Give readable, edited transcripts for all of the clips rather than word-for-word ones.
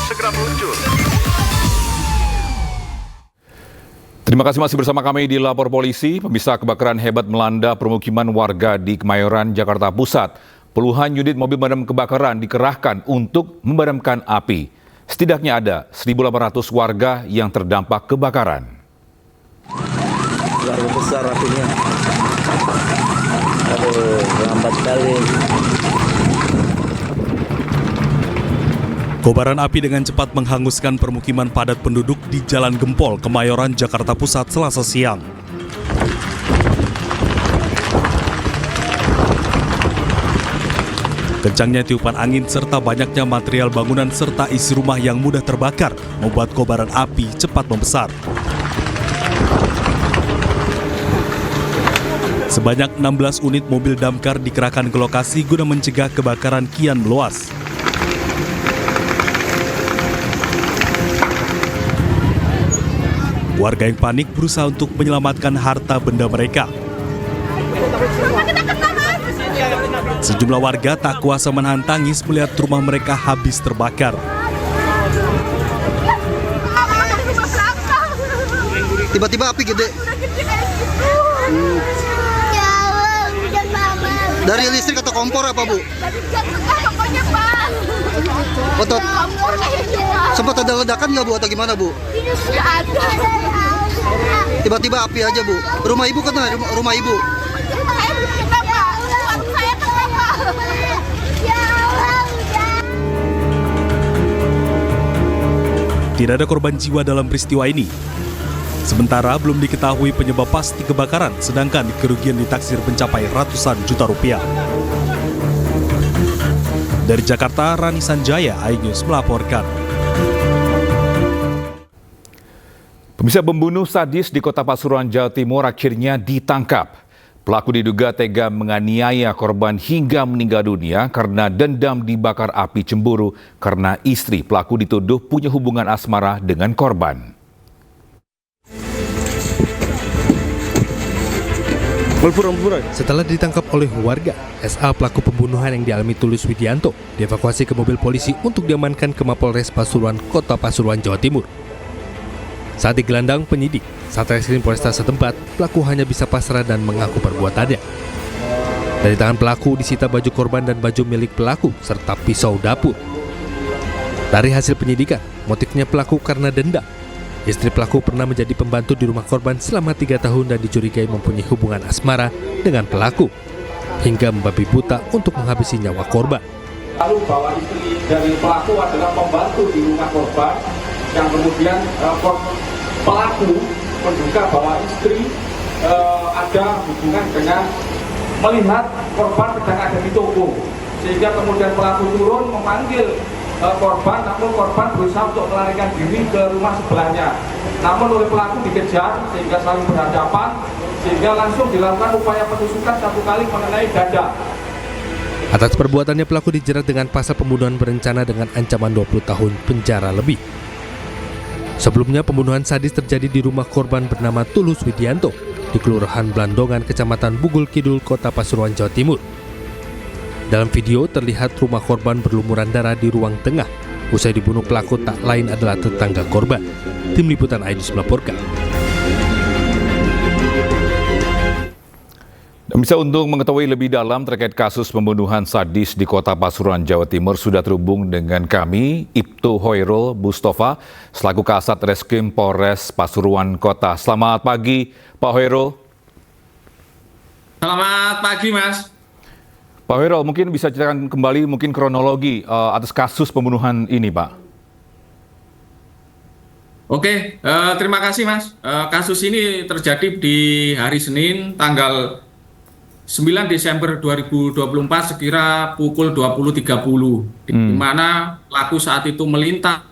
segera meluncur. Terima kasih masih bersama kami di Lapor Polisi. Pemirsa, kebakaran hebat melanda permukiman warga di Kemayoran, Jakarta Pusat. Puluhan unit mobil pemadam kebakaran dikerahkan untuk memadamkan api. Setidaknya ada 1.800 warga yang terdampak kebakaran. Luar besar apinya. Aduh, lambat sekali. Kobaran api dengan cepat menghanguskan permukiman padat penduduk di Jalan Gempol, Kemayoran, Jakarta Pusat, Selasa siang. Kencangnya tiupan angin serta banyaknya material bangunan serta isi rumah yang mudah terbakar membuat kobaran api cepat membesar. Sebanyak 16 unit mobil damkar dikerahkan ke lokasi guna mencegah kebakaran kian meluas. Warga yang panik berusaha untuk menyelamatkan harta benda mereka. Sejumlah warga tak kuasa menahan tangis melihat rumah mereka habis terbakar. Tiba-tiba api gede. Dari listrik atau kompor apa, Bu? Otot. Sempat ada ledakan nggak, Bu, atau gimana, Bu? Tiba-tiba api aja, Bu. Rumah Ibu kena, rumah Ibu. Tidak ada korban jiwa dalam peristiwa ini. Sementara belum diketahui penyebab pasti kebakaran, sedangkan kerugian ditaksir mencapai ratusan juta rupiah. Dari Jakarta, Rani Sanjaya, iNews melaporkan. Pemirsa, pembunuh sadis di Kota Pasuruan, Jawa Timur akhirnya ditangkap. Pelaku diduga tega menganiaya korban hingga meninggal dunia karena dendam dibakar api cemburu karena istri pelaku dituduh punya hubungan asmara dengan korban. Setelah ditangkap oleh warga, SA pelaku pembunuhan yang dialami Tulus Widianto dievakuasi ke mobil polisi untuk diamankan ke Mapolres Pasuruan, Kota Pasuruan, Jawa Timur. Saat digelandang penyidik, Satreskrim Polresta setempat, pelaku hanya bisa pasrah dan mengaku perbuatannya. Dari tangan pelaku disita baju korban dan baju milik pelaku serta pisau dapur. Dari hasil penyidikan, motifnya pelaku karena dendam. Istri pelaku pernah menjadi pembantu di rumah korban selama 3 tahun dan dicurigai mempunyai hubungan asmara dengan pelaku, hingga membabi buta untuk menghabisi nyawa korban. Lalu bahwa istri dari pelaku adalah pembantu di rumah korban, yang kemudian pelaku menduga bahwa istri ada hubungan dengan melihat korban sedang ada di toko, sehingga kemudian pelaku turun memanggil korban, namun korban berusaha untuk melarikan diri ke rumah sebelahnya. Namun oleh pelaku dikejar sehingga saling berhadapan, sehingga langsung dilakukan upaya penusukan 1 kali mengenai dada. Atas perbuatannya pelaku dijerat dengan pasal pembunuhan berencana dengan ancaman 20 tahun penjara lebih. Sebelumnya pembunuhan sadis terjadi di rumah korban bernama Tulus Widianto di Kelurahan Blandongan, Kecamatan Bugul Kidul, Kota Pasuruan, Jawa Timur. Dalam video terlihat rumah korban berlumuran darah di ruang tengah. Usai dibunuh pelaku tak lain adalah tetangga korban. Tim Liputan iNews melaporkan. Bisa untuk mengetahui lebih dalam terkait kasus pembunuhan sadis di Kota Pasuruan, Jawa Timur, sudah terhubung dengan kami Ibtu Hoirul Mustafa selaku Kasat Reskrim Polres Pasuruan Kota. Selamat pagi, Pak Hoirul. Selamat pagi, Mas. Pak Hoirul, mungkin bisa ceritakan kembali mungkin kronologi atas kasus pembunuhan ini, Pak. Oke, terima kasih, Mas. Kasus ini terjadi di hari Senin, tanggal 9 Desember 2024 sekira pukul 20.30, di mana pelaku saat itu melintas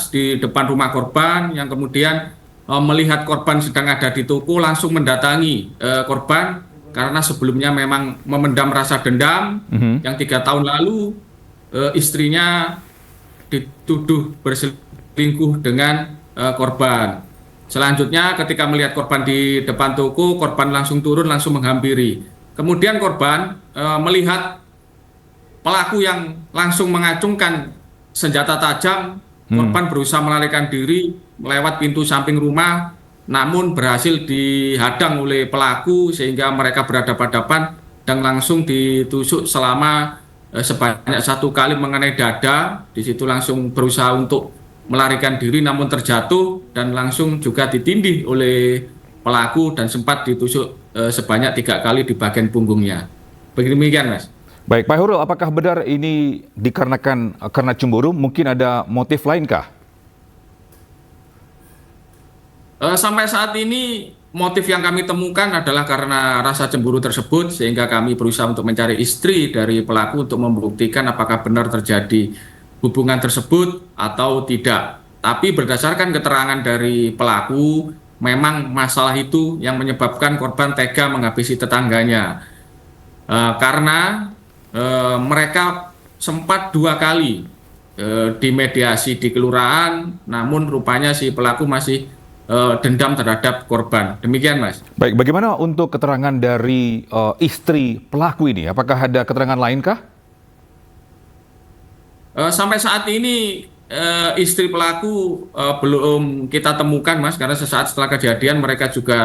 di depan rumah korban yang kemudian melihat korban sedang ada di toko, langsung mendatangi korban karena sebelumnya memang memendam rasa dendam yang 3 tahun lalu istrinya dituduh berselingkuh dengan korban. Selanjutnya ketika melihat korban di depan toko, korban langsung turun, langsung menghampiri. Kemudian korban melihat pelaku yang langsung mengacungkan senjata tajam, korban berusaha melarikan diri melewat pintu samping rumah, namun berhasil dihadang oleh pelaku sehingga mereka berhadapan-hadapan dan langsung ditusuk selama sebanyak 1 kali mengenai dada. Di situ langsung berusaha untuk melarikan diri namun terjatuh dan langsung juga ditindih oleh pelaku dan sempat ditusuk sebanyak 3 kali di bagian punggungnya. Demikian, Mas. Baik, Pak Hurul, apakah benar ini dikarenakan karena cemburu? Mungkin ada motif lainkah? Sampai saat ini motif yang kami temukan adalah karena rasa cemburu tersebut, sehingga kami berusaha untuk mencari istri dari pelaku untuk membuktikan apakah benar terjadi hubungan tersebut atau tidak. Tapi berdasarkan keterangan dari pelaku, memang masalah itu yang menyebabkan korban tega menghabisi tetangganya. Karena mereka sempat 2 kali dimediasi di kelurahan, namun rupanya si pelaku masih dendam terhadap korban. Demikian, Mas. Baik, bagaimana untuk keterangan dari istri pelaku ini? Apakah ada keterangan lainkah? Sampai saat ini istri pelaku belum kita temukan, Mas, karena sesaat setelah kejadian mereka juga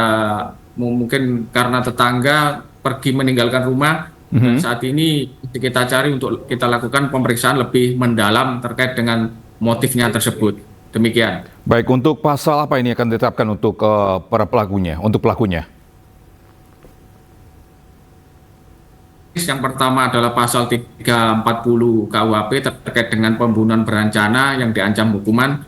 mungkin karena tetangga pergi meninggalkan rumah. Dan saat ini kita cari untuk kita lakukan pemeriksaan lebih mendalam terkait dengan motifnya tersebut. Demikian. Baik, untuk pasal apa ini akan ditetapkan untuk para pelakunya, untuk pelakunya? Yang pertama adalah pasal 340 KUHP terkait dengan pembunuhan berencana yang diancam hukuman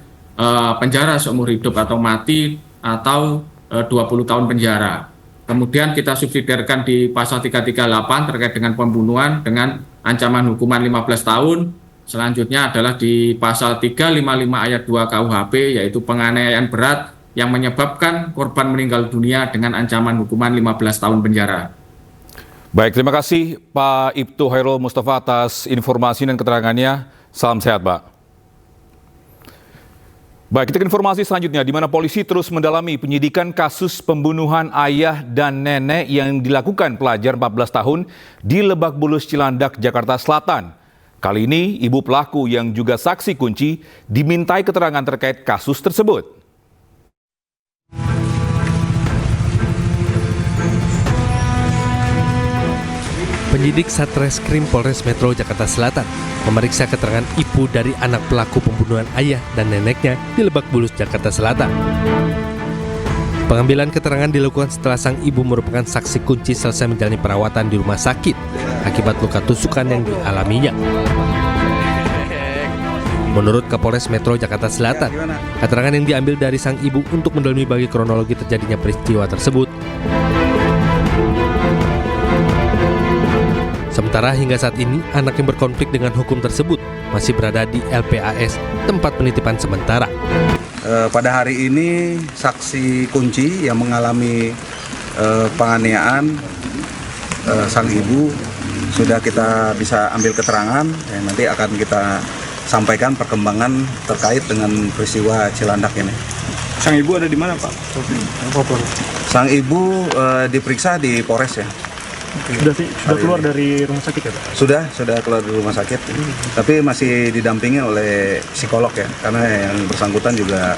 penjara seumur hidup atau mati atau 20 tahun penjara. Kemudian kita subsidiarkan di pasal 338 terkait dengan pembunuhan dengan ancaman hukuman 15 tahun. Selanjutnya adalah di pasal 355 ayat 2 KUHP, yaitu penganiayaan berat yang menyebabkan korban meninggal dunia dengan ancaman hukuman 15 tahun penjara. Baik, terima kasih Pak Ibtu Hairul Mustafa atas informasi dan keterangannya. Salam sehat, Pak. Baik, kita ke informasi selanjutnya, di mana polisi terus mendalami penyidikan kasus pembunuhan ayah dan nenek yang dilakukan pelajar 14 tahun di Lebak Bulus, Cilandak, Jakarta Selatan. Kali ini, ibu pelaku yang juga saksi kunci dimintai keterangan terkait kasus tersebut. Penyidik Satreskrim Polres Metro Jakarta Selatan memeriksa keterangan ibu dari anak pelaku pembunuhan ayah dan neneknya di Lebak Bulus, Jakarta Selatan. Pengambilan keterangan dilakukan setelah sang ibu merupakan saksi kunci selesai menjalani perawatan di rumah sakit akibat luka tusukan yang dialaminya. Menurut Kapolres Metro Jakarta Selatan, keterangan yang diambil dari sang ibu untuk mendalami bagi kronologi terjadinya peristiwa tersebut. Sementara hingga saat ini, anak yang berkonflik dengan hukum tersebut masih berada di LPAS, tempat penitipan sementara. Pada hari ini, saksi kunci yang mengalami penganiayaan sang ibu sudah kita bisa ambil keterangan. Nanti akan kita sampaikan perkembangan terkait dengan peristiwa Cilandak ini. Sang ibu ada di mana, Pak? Sang ibu diperiksa di Polres ya. Sudah keluar dari rumah sakit ya, Pak? Sudah keluar dari rumah sakit, tapi masih didampingi oleh psikolog ya, karena yang bersangkutan juga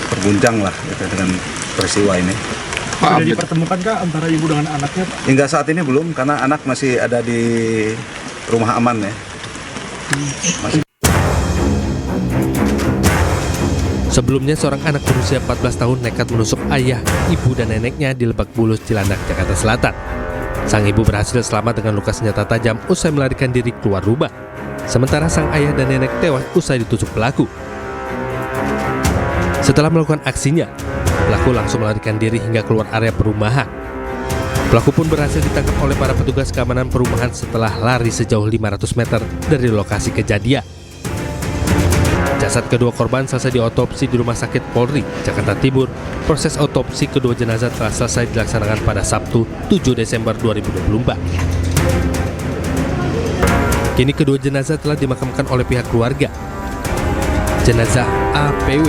terguncang lah gitu, dengan peristiwa ini. Sudah dipertemukankah antara ibu dengan anaknya, Pak? Hingga saat ini belum, karena anak masih ada di rumah aman ya. Sebelumnya, seorang anak berusia 14 tahun nekat menusuk ayah, ibu, dan neneknya di Lebak Bulus, Cilandak, Jakarta Selatan. Sang ibu berhasil selamat dengan luka senjata tajam usai melarikan diri keluar rumah. Sementara sang ayah dan nenek tewas usai ditusuk pelaku. Setelah melakukan aksinya, pelaku langsung melarikan diri hingga keluar area perumahan. Pelaku pun berhasil ditangkap oleh para petugas keamanan perumahan setelah lari sejauh 500 meter dari lokasi kejadian. Jasad kedua korban selesai diotopsi di Rumah Sakit Polri, Jakarta Timur. Proses otopsi kedua jenazah telah selesai dilaksanakan pada Sabtu, 7 Desember 2024. Kini kedua jenazah telah dimakamkan oleh pihak keluarga. Jenazah APW,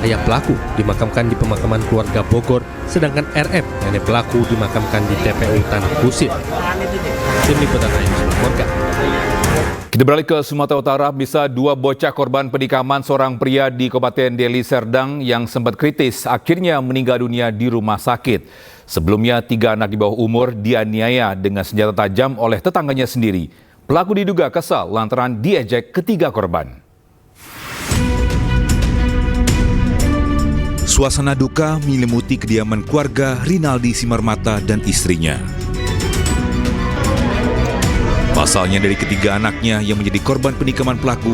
ayah pelaku, dimakamkan di pemakaman keluarga Bogor, sedangkan RM, nenek pelaku, dimakamkan di TPU Tanah Kusir. Tim Liputan Ayam Keluarga. Kita beralih ke Sumatera Utara, bisa 2 bocah korban penikaman seorang pria di Kabupaten Deli Serdang yang sempat kritis akhirnya meninggal dunia di rumah sakit. Sebelumnya 3 anak di bawah umur dianiaya dengan senjata tajam oleh tetangganya sendiri. Pelaku diduga kesal lantaran diejek ketiga korban. Suasana duka menyelimuti kediaman keluarga Rinaldi Simarmata dan istrinya. Pasalnya dari ketiga anaknya yang menjadi korban penikaman pelaku,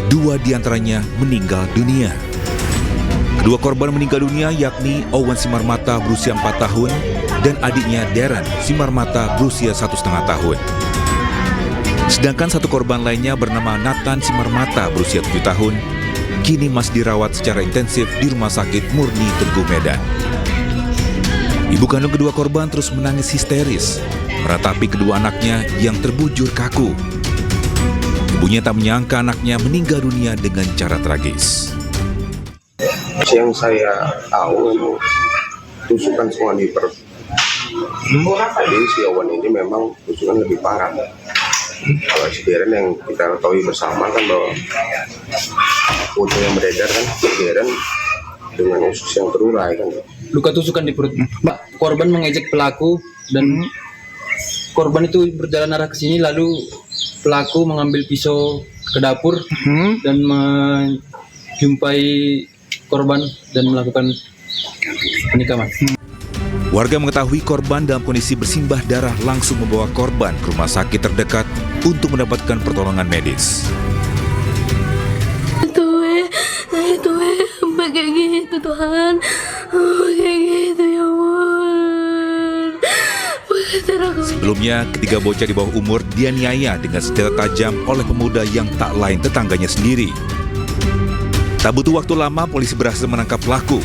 2 diantaranya meninggal dunia. Kedua korban meninggal dunia yakni Owen Simarmata berusia 4 tahun dan adiknya Darren Simarmata berusia 1,5 tahun. Sedangkan satu korban lainnya bernama Nathan Simarmata berusia 7 tahun, kini masih dirawat secara intensif di Rumah Sakit Murni Teguh Medan. Ibu kandung kedua korban terus menangis histeris, meratapi kedua anaknya yang terbujur kaku. Ibunya tak menyangka anaknya meninggal dunia dengan cara tragis. Yang saya tahu memang tusukan semua di perut. Jadi si Owen ini memang tusukan lebih parah. Kalau si Darren yang kita ketahui bersama kan bahwa foto yang beredar kan si Darren dengan usus yang terurai kan. Luka tusukan di perut. Mbak, korban mengejek pelaku dan korban itu berjalan arah ke sini, lalu pelaku mengambil pisau ke dapur dan menjumpai korban dan melakukan penikaman. Warga mengetahui korban dalam kondisi bersimbah darah langsung membawa korban ke rumah sakit terdekat untuk mendapatkan pertolongan medis. Sampai kayak gitu Tuhan, kayak gitu ya Allah. Sebelumnya, ketiga bocah di bawah umur dianiaya dengan senjata tajam oleh pemuda yang tak lain tetangganya sendiri. Tak butuh waktu lama, polisi berhasil menangkap pelaku.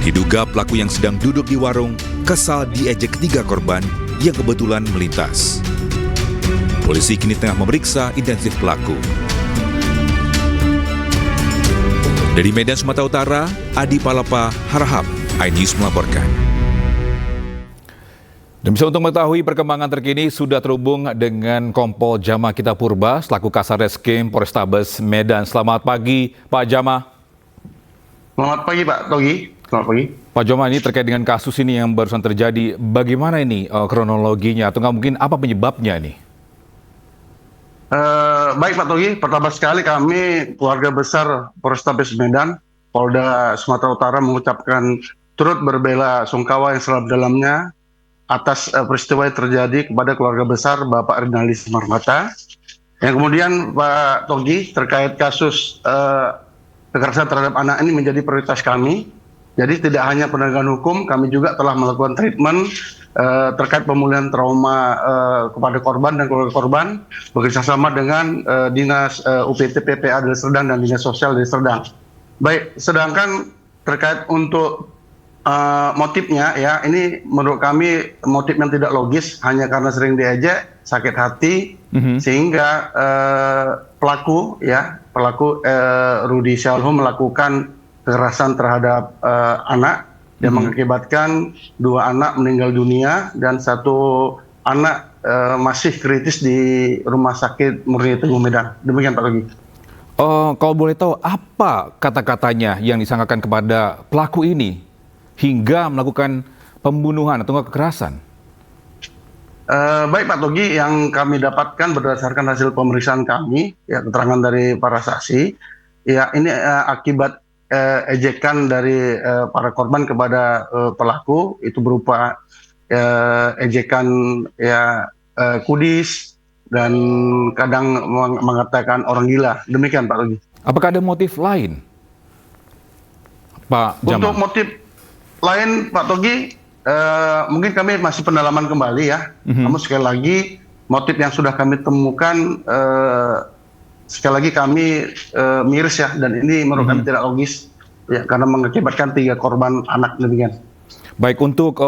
Diduga pelaku yang sedang duduk di warung kesal diejek ketiga korban yang kebetulan melintas. Polisi kini tengah memeriksa intensif pelaku. Dari Medan, Sumatera Utara, Adi Palapa Harahap, iNews melaporkan. Dan bisa untuk mengetahui perkembangan terkini sudah terhubung dengan Kompol Jama Kita Purba selaku Kasar Reskrim Polrestabes Medan. Selamat pagi Pak Jama. Selamat pagi Pak Togi. Selamat pagi. Pak Jama, ini terkait dengan kasus ini yang barusan terjadi, bagaimana ini kronologinya atau nggak mungkin apa penyebabnya nih? Baik Pak Togi, pertama sekali kami keluarga besar Polrestabes Medan, Polda Sumatera Utara mengucapkan turut berbela sungkawa yang sedalam-dalamnya atas peristiwa yang terjadi kepada keluarga besar Bapak Rinaldi Simarmata. Yang kemudian Pak Togi, terkait kasus kekerasan terhadap anak ini menjadi prioritas kami. Jadi tidak hanya penegakan hukum, kami juga telah melakukan treatment terkait pemulihan trauma kepada korban dan keluarga korban bekerjasama dengan Dinas UPT PPA Deli Serdang dan Dinas Sosial Deli Serdang. Baik, sedangkan terkait untuk motifnya ya, ini menurut kami motif yang tidak logis hanya karena sering diejek, sakit hati, sehingga pelaku Rudi Syalhu melakukan kekerasan terhadap anak dan mengakibatkan 2 anak meninggal dunia dan 1 anak masih kritis di Rumah Sakit Murni Teguh Medan. Demikian Pak Togi. Kalau boleh tahu apa kata-katanya yang disangkakan kepada pelaku ini hingga melakukan pembunuhan atau kekerasan? Baik Pak Togi, yang kami dapatkan berdasarkan hasil pemeriksaan kami, ya keterangan dari para saksi, ya ini akibat ejekan dari para korban kepada pelaku itu berupa ejekan kudis dan kadang mengatakan orang gila. Demikian Pak Togi. Apakah ada motif lain, Pak Jama? Untuk motif lain Pak Togi, mungkin kami masih pendalaman kembali ya. Namun sekali lagi motif yang sudah kami temukan sekali lagi kami miris ya, dan ini menurut kami tidak logis ya, karena mengakibatkan 3 korban anak. Demikian. Baik, untuk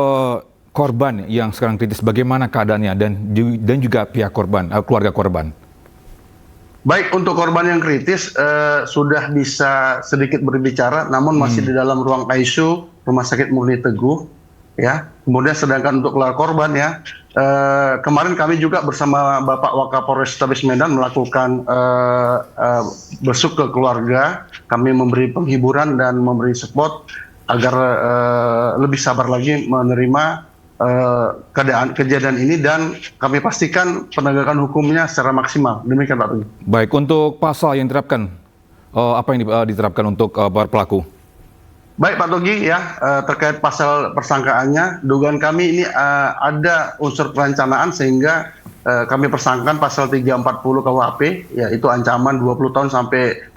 korban yang sekarang kritis, bagaimana keadaannya dan juga pihak korban, keluarga korban? Baik, untuk korban yang kritis sudah bisa sedikit berbicara, namun masih di dalam ruang ICU Rumah Sakit Murni Teguh. ya. Kemudian sedangkan untuk keluarga korban ya, kemarin kami juga bersama Bapak Wakapolres Tabes Medan melakukan besuk ke keluarga. Kami memberi penghiburan dan memberi support agar lebih sabar lagi menerima kejadian ini, dan kami pastikan penegakan hukumnya secara maksimal. Demikian Pak Togi. Baik, untuk pasal yang diterapkan, apa yang diterapkan untuk para pelaku? Baik Pak Togi ya, terkait pasal persangkaannya, dugaan kami ini ada unsur perencanaan sehingga kami persangkakan pasal 340 KUHP, yaitu ancaman 20 tahun sampai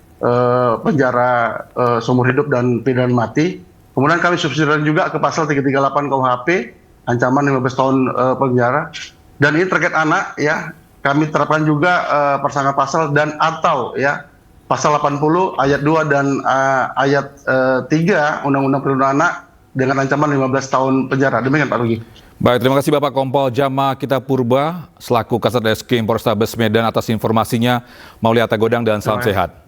penjara seumur hidup dan pidana mati. Kemudian kami subsidiarkan juga ke pasal 338 KUHP, ancaman 15 tahun penjara. Dan ini terkait anak ya, kami terapkan juga persangka pasal dan atau ya pasal 80 ayat 2 dan ayat 3 Undang-Undang Perlindungan Anak dengan ancaman 15 tahun penjara. Demikian Pak Rugi. Baik, terima kasih Bapak Kompol Jama Kita Purba selaku Kasat Reskrim Polrestabes Medan atas informasinya. Mauliata Godang dan salam sehat.